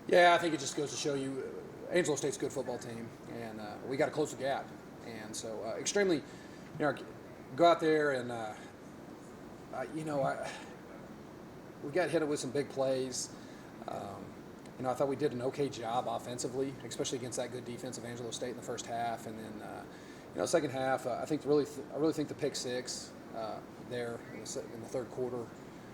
Yeah, I think it just goes to show you Angelo State's a good football team, and we got to close the gap. And so, extremely, go out there and, we got hit with some big plays. I thought we did an okay job offensively, especially against that good defense of Angelo State in the first half, and then, second half, I really think the pick six there in the third quarter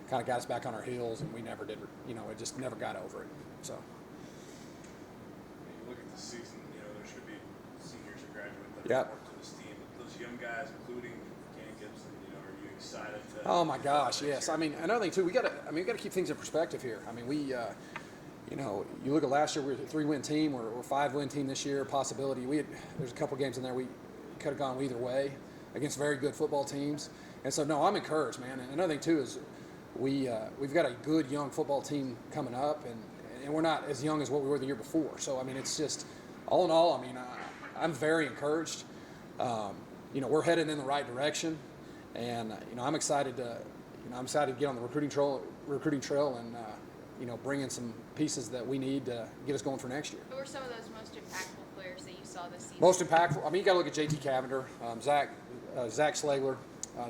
kind of got us back on our heels, and we never did. It just never got over it. So. When you look at the season, there should be seniors and graduates that Yep. report to this team. Those young guys, including Ken Gibson, are you excited to? Oh my gosh, yes. I mean, another thing too, we got to keep things in perspective here. I mean, you look at last year, we were a 3-win team. We're a 5-win team this year. Possibility. There's a couple games in there we could have gone either way against very good football teams. And so, no, I'm encouraged, man. And another thing too is we've got a good young football team coming up, and we're not as young as what we were the year before. So, I mean, it's just all in all. I mean, I'm very encouraged. We're headed in the right direction, and I'm excited to get on the recruiting trail and bring in some pieces that we need to get us going for next year. Who were some of those most impactful players that you saw this season? Most impactful. I mean, you got to look at JT Cavender, Zach Slagler,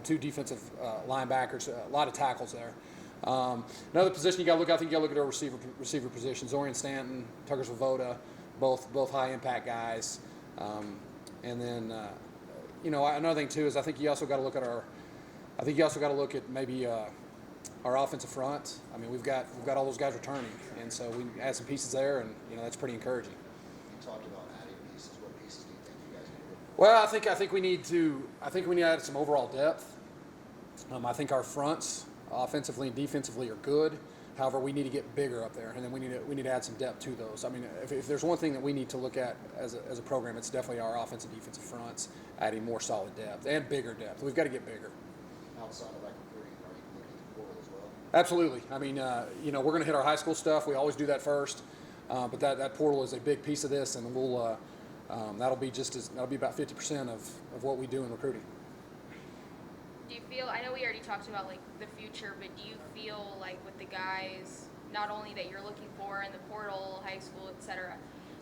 two defensive linebackers, a lot of tackles there. Another position you got to look at, I think you got to look at our receiver positions. Orion Stanton, Tucker Svoboda, both high impact guys. And then another thing too is I think you also got to look at maybe our offensive front. I mean, we've got all those guys returning, and so we add some pieces there, and that's pretty encouraging. You talked about adding pieces. What pieces do you think you guys need? Well, I think we need to add some overall depth. I think our fronts, offensively and defensively, are good. However, we need to get bigger up there, and then we need to add some depth to those. I mean, if there's one thing that we need to look at as a program, it's definitely our offensive and defensive fronts, adding more solid depth and bigger depth. We've got to get bigger. Outside of that recruiting, are you looking at the portal as well? Absolutely. I mean, we're going to hit our high school stuff. We always do that first, but that portal is a big piece of this, and we'll that'll be about 50% of what we do in recruiting. Do you feel, I know we already talked about like the future, but do you feel like with the guys, not only that you're looking for in the portal, high school, etc.,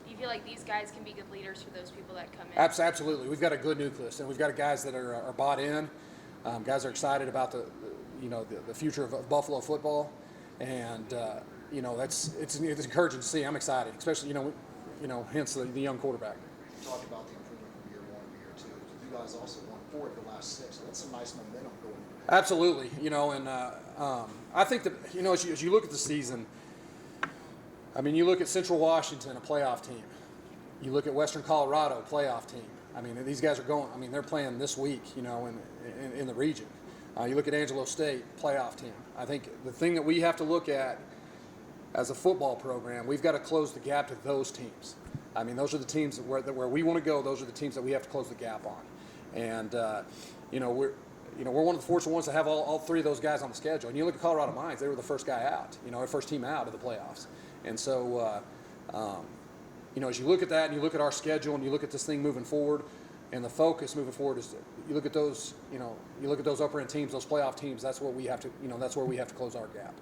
do you feel like these guys can be good leaders for those people that come in? Absolutely. We've got a good nucleus, and we've got guys that are bought in. Guys are excited about the future of Buffalo football, and it's encouraging to see. I'm excited, especially hence the young quarterback. You talked about the improvement from year 1 to year 2. You guys also won 4 of the last 6, so that's some nice momentum going. Absolutely, and I think that as you look at the season, I mean, you look at Central Washington, a playoff team. You look at Western Colorado, a playoff team. I mean, these guys are going. I mean, they're playing this week, in the region. You look at Angelo State, playoff team. I think the thing that we have to look at as a football program, we've got to close the gap to those teams. I mean, those are the teams where we want to go. Those are the teams that we have to close the gap on. And we're one of the fortunate ones to have all 3 of those guys on the schedule. And you look at Colorado Mines; they were the first guy out. Our first team out of the playoffs. And so, as you look at that, and you look at our schedule, and you look at this thing moving forward, and the focus moving forward is you look at those, you look at those upper end teams, those playoff teams. That's what we have to, that's where we have to close our gap.